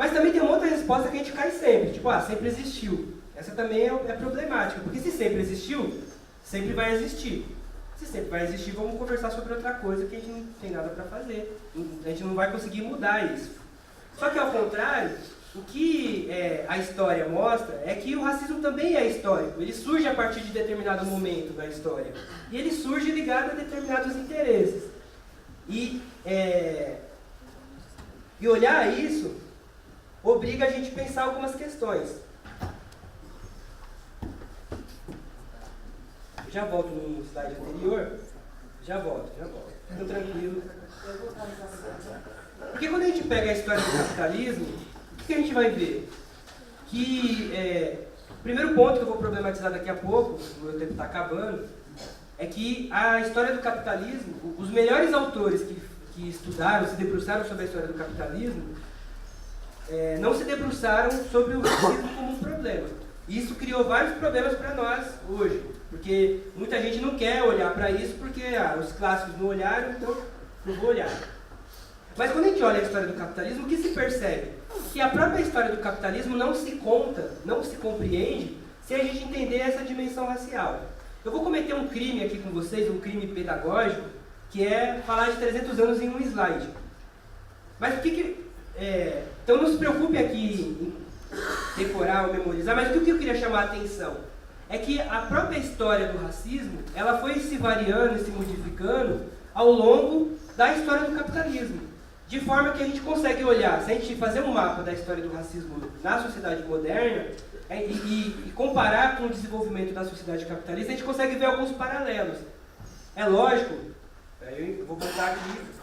Mas também tem uma outra resposta que a gente cai sempre, tipo, sempre existiu. Essa também é problemática, porque se sempre existiu, sempre vai existir. Se sempre vai existir, vamos conversar sobre outra coisa que a gente não tem nada para fazer. A gente não vai conseguir mudar isso. Só que ao contrário, o que a história mostra é que o racismo também é histórico. Ele surge a partir de determinado momento da história. E ele surge ligado a determinados interesses. E olhar isso obriga a gente a pensar algumas questões. Eu já volto no slide anterior. Já volto. Fica tranquilo. Porque quando a gente pega a história do capitalismo, o que a gente vai ver? Que o primeiro ponto que eu vou problematizar daqui a pouco, o meu tempo está acabando, é que a história do capitalismo, os melhores autores que estudaram, se debruçaram sobre a história do capitalismo, não se debruçaram sobre o racismo como um problema. E isso criou vários problemas para nós hoje, porque muita gente não quer olhar para isso porque os clássicos não olharam, então não vou olhar. Mas quando a gente olha a história do capitalismo, o que se percebe? Que a própria história do capitalismo não se conta, não se compreende, se a gente entender essa dimensão racial. Eu vou cometer um crime aqui com vocês, um crime pedagógico, que é falar de 300 anos em um slide. Mas o que então não se preocupe aqui em decorar ou memorizar, mas o que eu queria chamar a atenção é que a própria história do racismo, ela foi se variando e se modificando ao longo da história do capitalismo. De forma que a gente consegue olhar, se a gente fazer um mapa da história do racismo na sociedade moderna e comparar com o desenvolvimento da sociedade capitalista, a gente consegue ver alguns paralelos. É lógico, eu vou botar aqui,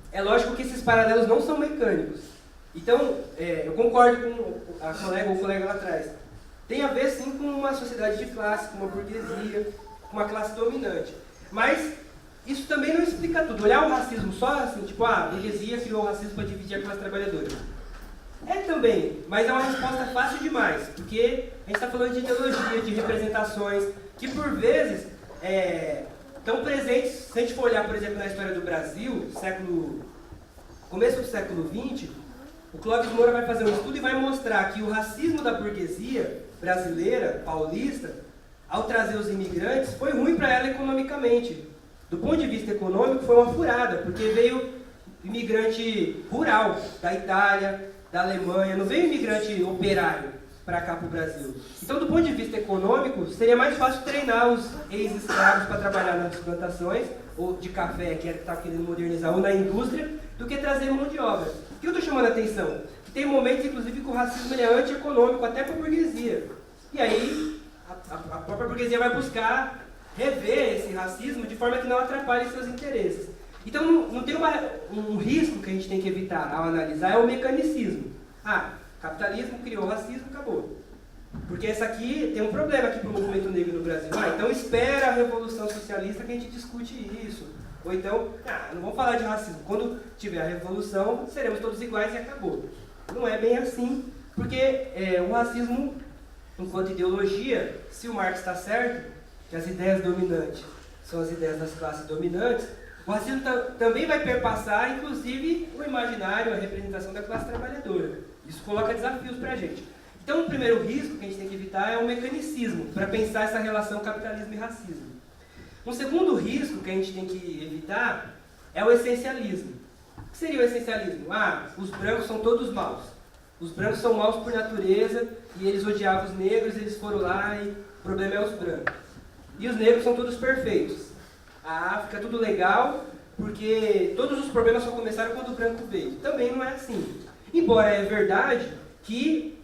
é lógico que esses paralelos não são mecânicos. Então, eu concordo com a colega ou o colega lá atrás. Tem a ver sim com uma sociedade de classe, com uma burguesia, com uma classe dominante. Mas isso também não explica tudo. Olhar o racismo só assim, tipo, a burguesia criou o racismo para dividir a classe trabalhadora. Também, mas é uma resposta fácil demais, porque a gente está falando de ideologia, de representações, que por vezes estão presentes, se a gente for olhar, por exemplo, na história do Brasil, começo do século XX, o Clóvis Moura vai fazer um estudo e vai mostrar que o racismo da burguesia brasileira, paulista, ao trazer os imigrantes, foi ruim para ela economicamente. Do ponto de vista econômico, foi uma furada, porque veio imigrante rural, da Itália, da Alemanha, não veio imigrante operário para cá, para o Brasil. Então, do ponto de vista econômico, seria mais fácil treinar os ex-escravos para trabalhar nas plantações, ou de café, que está querendo modernizar, ou na indústria, do que trazer mão de obra. O que eu estou chamando a atenção? Que tem momentos, inclusive, que o racismo é anti-econômico, até para a burguesia. E aí, a própria burguesia vai buscar rever esse racismo de forma que não atrapalhe seus interesses. Então, não tem um risco que a gente tem que evitar ao analisar, é o mecanicismo. Capitalismo criou o racismo, acabou. Porque essa aqui tem um problema aqui para o movimento negro no Brasil. Então espera a Revolução Socialista que a gente discute isso. Ou então, não vamos falar de racismo. Quando tiver a Revolução, seremos todos iguais e acabou. Não é bem assim, porque o racismo, enquanto ideologia, se o Marx está certo, que as ideias dominantes são as ideias das classes dominantes, o racismo também vai perpassar, inclusive, o imaginário, a representação da classe trabalhadora. Isso coloca desafios para a gente. Então, o primeiro risco que a gente tem que evitar é o mecanicismo, para pensar essa relação capitalismo e racismo. Um segundo risco que a gente tem que evitar é o essencialismo. O que seria o essencialismo? Os brancos são todos maus. Os brancos são maus por natureza e eles odiavam os negros, eles foram lá e o problema é os brancos. E os negros são todos perfeitos. Fica tudo legal, porque todos os problemas só começaram quando o branco veio. Também não é assim. Embora é verdade que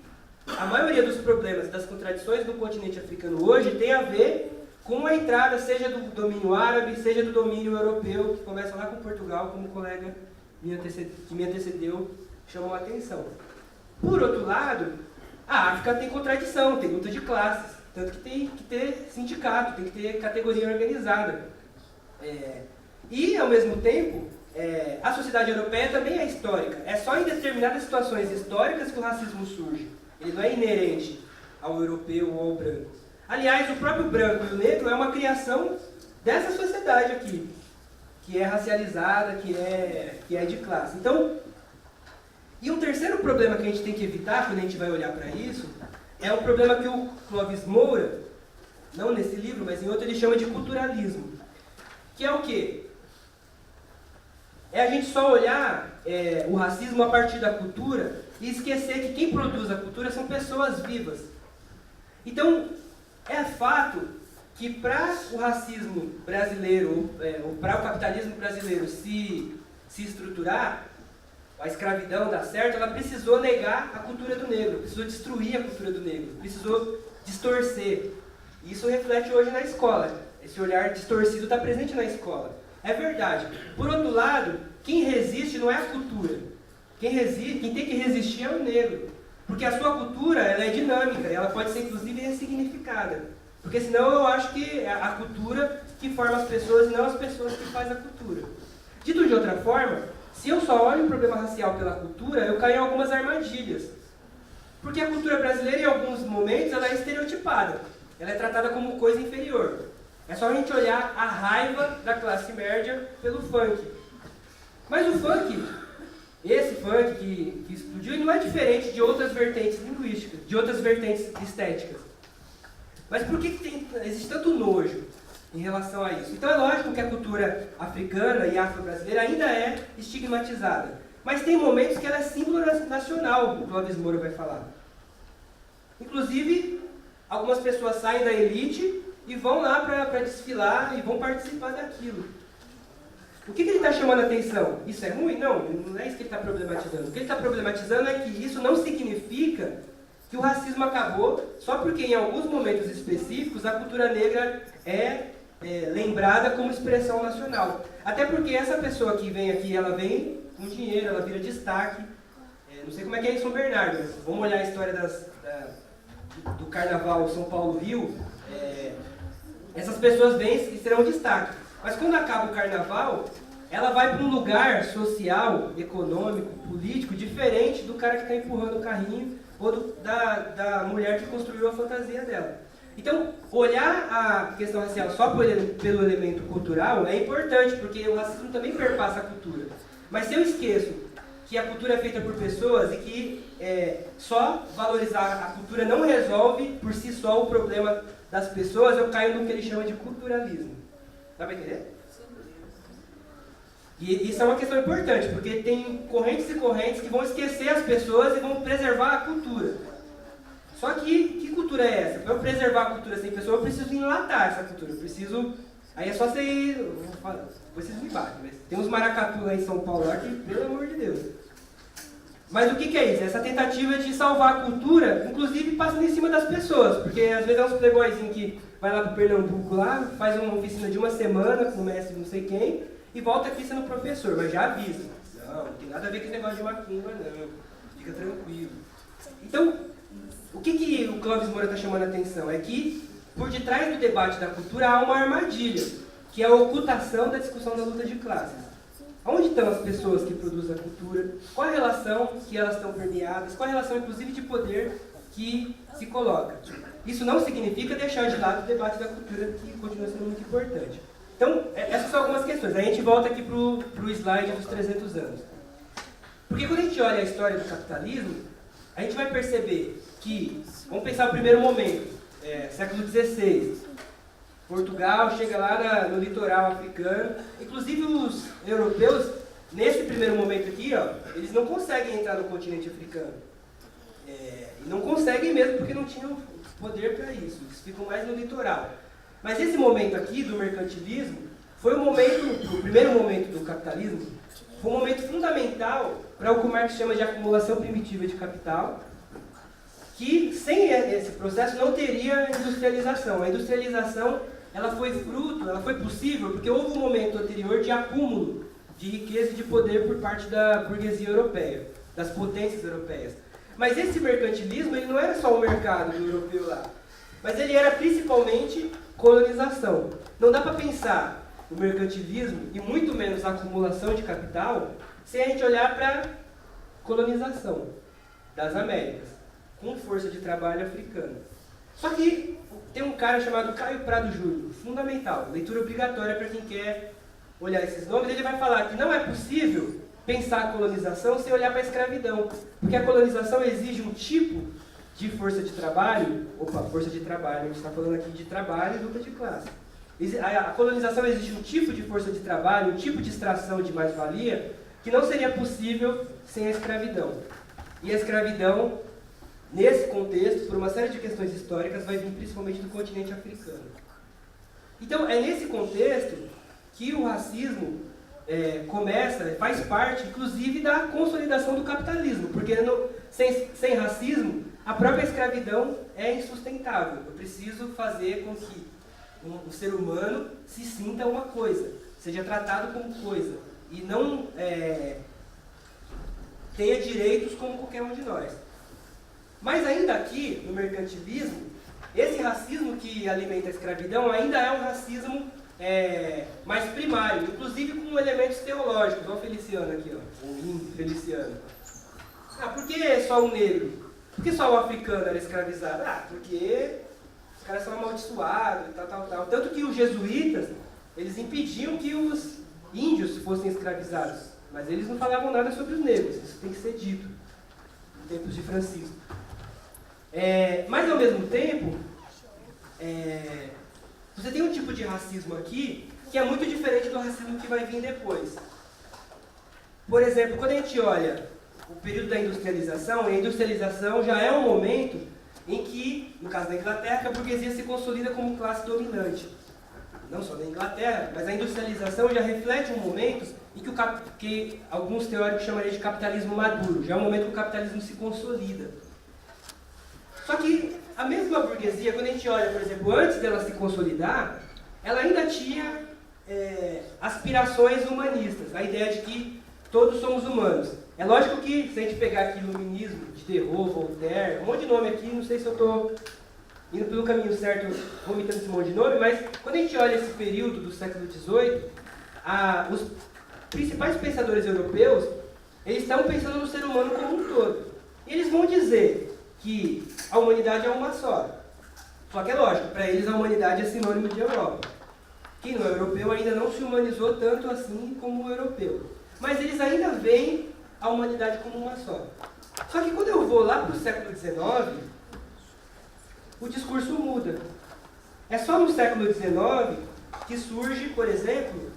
a maioria dos problemas, das contradições do continente africano hoje tem a ver com a entrada, seja do domínio árabe, seja do domínio europeu, que começa lá com Portugal, como o colega que me antecedeu chamou a atenção. Por outro lado, a África tem contradição, tem luta de classes, tanto que tem que ter sindicato, tem que ter categoria organizada. E, ao mesmo tempo, a sociedade europeia também é histórica. É só em determinadas situações históricas que o racismo surge. Ele não é inerente ao europeu ou ao branco. Aliás, o próprio branco e o negro é uma criação dessa sociedade aqui. que é racializada, que é de classe. Então, e um terceiro problema que a gente tem que evitar quando a gente vai olhar para isso é um problema que o Clóvis Moura, não nesse livro, mas em outro, ele chama de culturalismo. Que é o quê? É a gente só olhar o racismo a partir da cultura e esquecer que quem produz a cultura são pessoas vivas. Então, é fato que para o racismo brasileiro, ou para o capitalismo brasileiro se estruturar, a escravidão dar certo, ela precisou negar a cultura do negro, precisou destruir a cultura do negro, precisou distorcer. E isso reflete hoje na escola. Esse olhar distorcido está presente na escola. É verdade. Por outro lado, quem resiste não é a cultura. Quem tem que resistir é o negro. Porque a sua cultura ela é dinâmica, e ela pode ser inclusive ressignificada. Porque senão eu acho que é a cultura que forma as pessoas e não as pessoas que fazem a cultura. Dito de outra forma, se eu só olho o problema racial pela cultura, eu caio em algumas armadilhas. Porque a cultura brasileira, em alguns momentos, ela é estereotipada. Ela é tratada como coisa inferior. É só a gente olhar a raiva da classe média pelo funk. Mas o funk, esse funk que explodiu, ele não é diferente de outras vertentes linguísticas, de outras vertentes estéticas. Mas por que existe tanto nojo em relação a isso? Então é lógico que a cultura africana e afro-brasileira ainda é estigmatizada. Mas tem momentos que ela é símbolo nacional, o Clóvis Moura vai falar. Inclusive, algumas pessoas saem da elite e vão lá para desfilar e vão participar daquilo. O que ele está chamando a atenção? Isso é ruim? Não, não é isso que ele está problematizando. O que ele está problematizando é que isso não significa que o racismo acabou só porque em alguns momentos específicos a cultura negra é lembrada como expressão nacional. Até porque essa pessoa que vem aqui, ela vem com dinheiro, ela vira destaque. Não sei como é que é em São Bernardo, mas vamos olhar a história do Carnaval São Paulo-Rio. Essas pessoas vêm e serão destaque. Mas quando acaba o Carnaval, ela vai para um lugar social, econômico, político, diferente do cara que está empurrando o carrinho ou da mulher que construiu a fantasia dela. Então, olhar a questão racial só pelo elemento cultural é importante, porque o racismo também perpassa a cultura. Mas se eu esqueço que a cultura é feita por pessoas e que só valorizar a cultura não resolve por si só o problema das pessoas, eu caio no que ele chama de culturalismo. Dá para entender? E isso é uma questão importante, porque tem correntes e correntes que vão esquecer as pessoas e vão preservar a cultura. Só que cultura é essa? Para eu preservar a cultura sem pessoa, eu preciso enlatar essa cultura. Eu preciso... Aí é só você ir... Vocês me batem, mas tem uns maracatu lá em São Paulo lá que, pelo amor de Deus. Mas o que é isso? Essa tentativa de salvar a cultura, inclusive passando em cima das pessoas. Porque às vezes é uns playboyzinhos que vai lá pro Pernambuco lá, faz uma oficina de uma semana com o mestre não sei quem, e volta aqui sendo professor, mas já avisa. Não tem nada a ver com esse negócio de macumba, não. Fica tranquilo. Então, o que o Clóvis Moura está chamando a atenção? É que, por detrás do debate da cultura, há uma armadilha, que é a ocultação da discussão da luta de classes. Onde estão as pessoas que produzem a cultura? Qual a relação que elas estão permeadas? Qual a relação, inclusive, de poder que se coloca? Isso não significa deixar de lado o debate da cultura, que continua sendo muito importante. Então, essas são algumas questões. A gente volta aqui para o slide dos 300 anos. Porque quando a gente olha a história do capitalismo, a gente vai perceber que, vamos pensar no primeiro momento, século XVI, Portugal chega lá no litoral africano, inclusive os europeus, nesse primeiro momento aqui, eles não conseguem entrar no continente africano. E não conseguem mesmo porque não tinham poder para isso, eles ficam mais no litoral. Mas esse momento aqui do mercantilismo foi o primeiro momento do capitalismo, foi um momento fundamental para o que o Marx chama de acumulação primitiva de capital, que sem esse processo não teria industrialização. A industrialização ela foi possível porque houve um momento anterior de acúmulo de riqueza e de poder por parte da burguesia europeia, das potências europeias. Mas esse mercantilismo ele não era só o mercado do europeu lá, mas ele era principalmente colonização. Não dá para pensar o mercantilismo e muito menos a acumulação de capital sem a gente olhar para a colonização das Américas, com força de trabalho africana. Só que tem um cara chamado Caio Prado Júnior, fundamental, leitura obrigatória para quem quer olhar esses nomes, ele vai falar que não é possível pensar a colonização sem olhar para a escravidão. Porque a colonização exige um tipo de força de trabalho, força de trabalho, a gente está falando aqui de trabalho e luta de classe. A colonização exige um tipo de força de trabalho, um tipo de extração de mais-valia, que não seria possível sem a escravidão. E a escravidão, nesse contexto, por uma série de questões históricas, vai vir principalmente do continente africano. Então, é nesse contexto que o racismo faz parte, inclusive, da consolidação do capitalismo, porque sem racismo, a própria escravidão é insustentável. Eu preciso fazer com que o ser humano se sinta uma coisa, seja tratado como coisa, e não tenha direitos como qualquer um de nós. Mas ainda aqui, no mercantilismo, esse racismo que alimenta a escravidão ainda é um racismo mais primário, inclusive com elementos teológicos. Olha o Feliciano aqui, ó, o índio Feliciano. Por que só o negro? Por que só o africano era escravizado? Porque os caras são amaldiçoados e tal. Tanto que os jesuítas, eles impediam que os índios fossem escravizados. Mas eles não falavam nada sobre os negros. Isso tem que ser dito em tempos de Francisco. Mas, ao mesmo tempo, você tem um tipo de racismo aqui que é muito diferente do racismo que vai vir depois. Por exemplo, quando a gente olha o período da industrialização, e a industrialização já é um momento em que, no caso da Inglaterra, a burguesia se consolida como classe dominante. Não só da Inglaterra, mas a industrialização já reflete um momento em que alguns teóricos chamariam de capitalismo maduro. Já é um momento que o capitalismo se consolida. Só que a mesma burguesia, quando a gente olha, por exemplo, antes dela se consolidar, ela ainda tinha aspirações humanistas, a ideia de que todos somos humanos. É lógico que, se a gente pegar aqui Iluminismo, Diderot, Voltaire, um monte de nome aqui, não sei se eu estou indo pelo caminho certo, vomitando esse monte de nome, mas quando a gente olha esse período do século XVIII, os principais pensadores europeus, eles estão pensando no ser humano como um todo. E eles vão dizer que a humanidade é uma só. Só que é lógico, para eles a humanidade é sinônimo de Europa. Quem não é europeu ainda não se humanizou tanto assim como o europeu. Mas eles ainda veem a humanidade como uma só. Só que quando eu vou lá para o século XIX, o discurso muda. É só no século XIX que surge, por exemplo,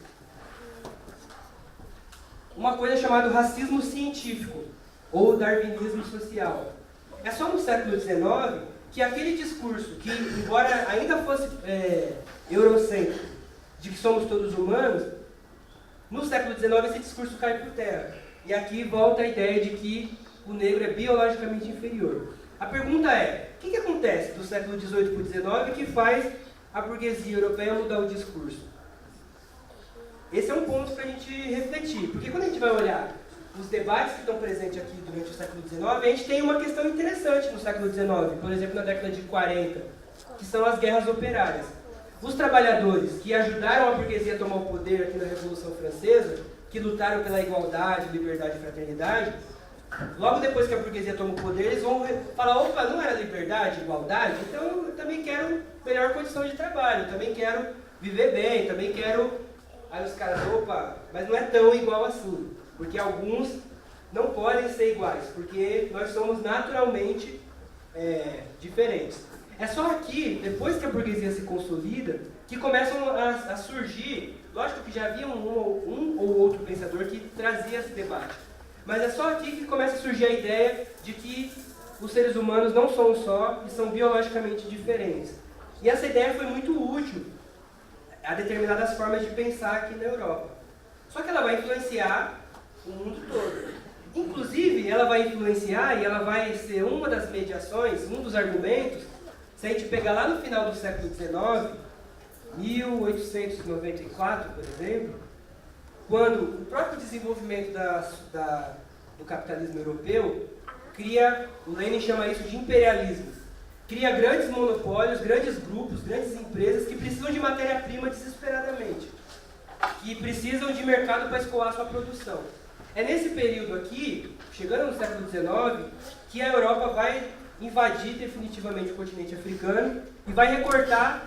uma coisa chamada racismo científico, ou darwinismo social. É só no século XIX que aquele discurso, que embora ainda fosse eurocêntrico, de que somos todos humanos, no século XIX esse discurso cai por terra. E aqui volta a ideia de que o negro é biologicamente inferior. A pergunta é, o que acontece do século XVIII para o XIX que faz a burguesia europeia mudar o discurso? Esse é um ponto para a gente refletir, porque quando a gente vai olhar os debates que estão presentes aqui durante o século XIX, a gente tem uma questão interessante no século XIX, por exemplo, na década de 40, que são as guerras operárias. Os trabalhadores que ajudaram a burguesia a tomar o poder aqui na Revolução Francesa, que lutaram pela igualdade, liberdade e fraternidade, logo depois que a burguesia toma o poder, eles vão falar, opa, não era liberdade, igualdade? Então eu também quero melhor condição de trabalho, eu também quero viver bem, também quero... Aí os caras, opa, mas não é tão igual assim, porque alguns não podem ser iguais, porque nós somos naturalmente diferentes. É só aqui, depois que a burguesia se consolida, que começam a surgir, lógico que já havia um ou outro pensador que trazia esse debate, mas é só aqui que começa a surgir a ideia de que os seres humanos não são um só e são biologicamente diferentes. E essa ideia foi muito útil a determinadas formas de pensar aqui na Europa. Só que ela vai influenciar o mundo todo. Inclusive, ela vai influenciar e ela vai ser uma das mediações, um dos argumentos, se a gente pegar lá no final do século XIX, 1894, por exemplo, quando o próprio desenvolvimento do capitalismo europeu cria, o Lenin chama isso de imperialismo, cria grandes monopólios, grandes grupos, grandes empresas que precisam de matéria-prima desesperadamente, que precisam de mercado para escoar sua produção. É nesse período aqui, chegando no século XIX, que a Europa vai invadir definitivamente o continente africano e vai recortar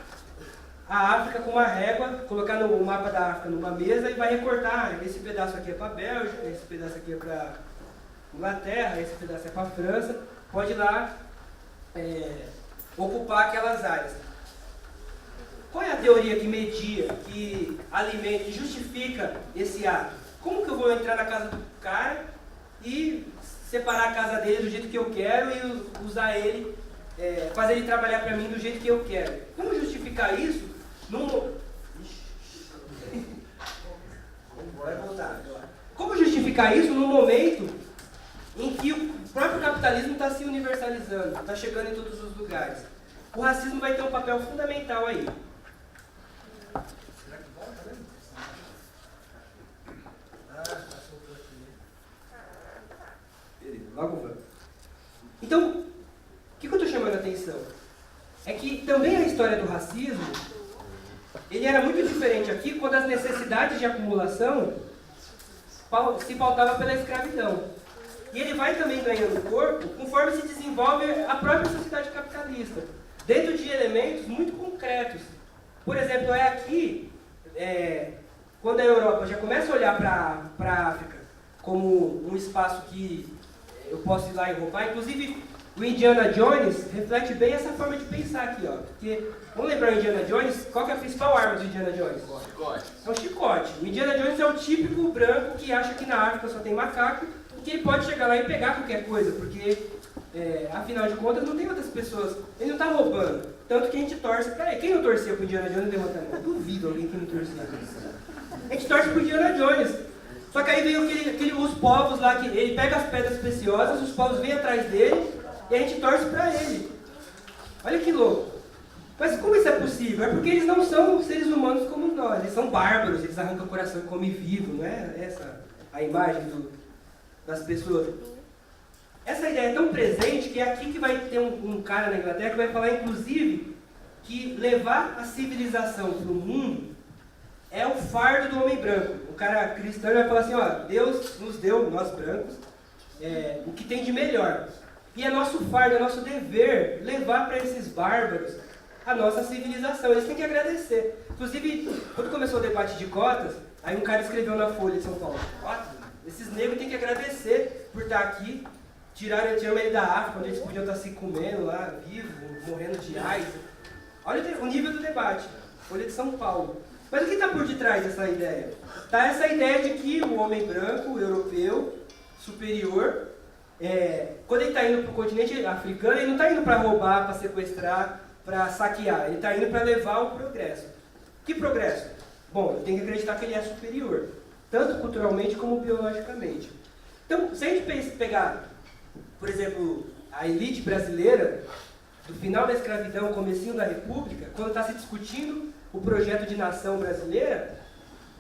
a África com uma régua, colocar no mapa da África numa mesa e vai recortar, esse pedaço aqui é para a Bélgica, esse pedaço aqui é para Inglaterra, esse pedaço é para a França, pode ir lá ocupar aquelas áreas. Qual é a teoria que media, que alimenta, que justifica esse ato? Como que eu vou entrar na casa do cara e separar a casa dele do jeito que eu quero e usar ele, fazer ele trabalhar para mim do jeito que eu quero? Como justificar isso? Vai voltar. Como justificar isso num momento em que o próprio capitalismo está se universalizando, está chegando em todos os lugares? O racismo vai ter um papel fundamental aí. Será que volta, né? Passou por aqui. Beleza, logo vamos. Então, o que eu estou chamando a atenção? É que também a história do racismo, ele era muito diferente aqui quando as necessidades de acumulação se pautava pela escravidão. E ele vai também ganhando corpo conforme se desenvolve a própria sociedade capitalista, dentro de elementos muito concretos. Por exemplo, aqui, quando a Europa já começa a olhar para a África como um espaço que eu posso ir lá e roubar, inclusive o Indiana Jones reflete bem essa forma de pensar aqui, ó. Porque, vamos lembrar o Indiana Jones? Qual que é a principal arma do Indiana Jones? Chicote. É um chicote. O Indiana Jones é o típico branco que acha que na África só tem macaco e que ele pode chegar lá e pegar qualquer coisa, porque, afinal de contas, não tem outras pessoas. Ele não está roubando. Tanto que a gente torce. Peraí, quem não torcia pro Indiana Jones levanta a mão? Duvido alguém que não torcia. A gente torce pro Indiana Jones. Só que aí veio os povos lá, que ele pega as pedras preciosas, os povos vêm atrás dele e a gente torce para ele. Olha que louco. Mas como isso é possível? É porque eles não são seres humanos como nós. Eles são bárbaros, eles arrancam o coração e comem vivo, não é essa a imagem das pessoas. Essa ideia é tão presente que é aqui que vai ter um cara na Inglaterra que vai falar, inclusive, que levar a civilização para o mundo é o fardo do homem branco. O cara cristão vai falar assim, ó, Deus nos deu, nós brancos, o que tem de melhor. E é nosso fardo, é nosso dever levar para esses bárbaros a nossa civilização. Eles têm que agradecer. Inclusive, quando começou o debate de cotas, aí um cara escreveu na Folha de São Paulo, esses negros têm que agradecer por estar aqui, tiraram ele da África, onde eles podiam estar se comendo lá, vivo, morrendo de AIDS. Olha o nível do debate. Folha de São Paulo. Mas o que está por detrás dessa ideia? Está essa ideia de que o homem branco, o europeu, superior, quando ele está indo para o continente africano, ele não está indo para roubar, para sequestrar, para saquear. Ele está indo para levar o progresso. Que progresso? Bom, ele tem que acreditar que ele é superior, tanto culturalmente como biologicamente. Então, se a gente pegar, por exemplo, a elite brasileira, do final da escravidão, comecinho da República, quando está se discutindo o projeto de nação brasileira,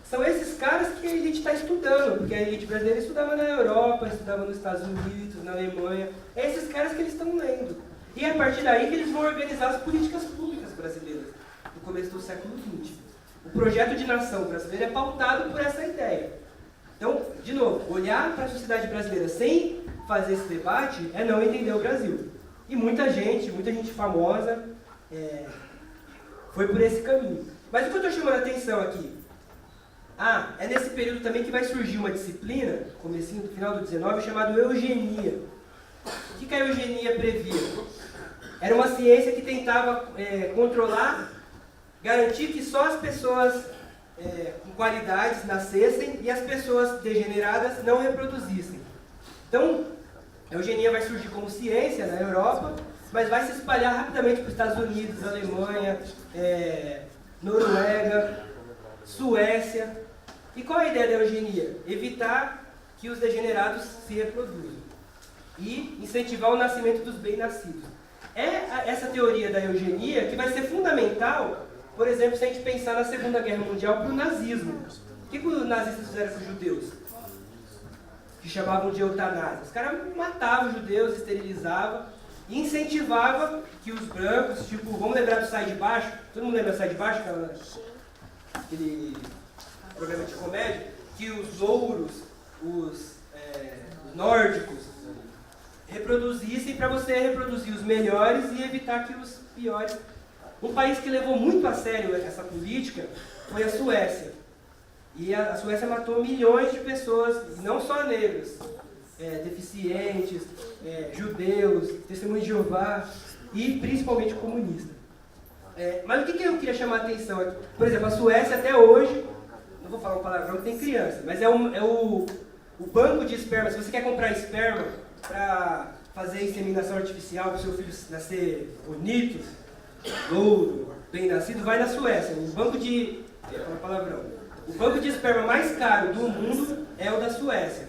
são esses caras que a elite está estudando, porque a elite brasileira estudava na Europa, estudava nos Estados Unidos, na Alemanha. É esses caras que eles estão lendo. E é a partir daí que eles vão organizar as políticas públicas brasileiras, no começo do século XX. O projeto de nação brasileira é pautado por essa ideia. Então, de novo, olhar para a sociedade brasileira sem fazer esse debate é não entender o Brasil. E muita gente famosa foi por esse caminho. Mas o que eu estou chamando a atenção aqui? É nesse período também que vai surgir uma disciplina, comecinho do final do 19, chamada eugenia. O que a eugenia previa? Era uma ciência que tentava controlar, garantir que só as pessoas com qualidades nascessem e as pessoas degeneradas não reproduzissem. Então, a eugenia vai surgir como ciência na Europa, mas vai se espalhar rapidamente para os Estados Unidos, Alemanha, Noruega, Suécia. E qual é a ideia da eugenia? Evitar que os degenerados se reproduzam e incentivar o nascimento dos bem-nascidos. É essa teoria da eugenia que vai ser fundamental, por exemplo, se a gente pensar na Segunda Guerra Mundial para o nazismo. O que os nazistas fizeram com os judeus? Que chamavam de eutanásia. Os caras matavam os judeus, esterilizavam e incentivavam que os brancos, tipo, vamos lembrar do Sai de Baixo? Todo mundo lembra do Sai de Baixo? Aquele programa de comédia, que os louros, os nórdicos, reproduzissem para você reproduzir os melhores e evitar que os piores Um país que levou muito a sério essa política foi a Suécia. E a Suécia matou milhões de pessoas, não só negros, deficientes, judeus, testemunhos de Jeová e principalmente comunistas. Mas o que eu queria chamar a atenção aqui? Por exemplo, a Suécia até hoje, não vou falar um palavrão que tem criança, mas é o banco de esperma. Se você quer comprar esperma para fazer inseminação artificial para o seu filho nascer bonito, louro, bem nascido, vai na Suécia. O banco de esperma mais caro do mundo é o da Suécia.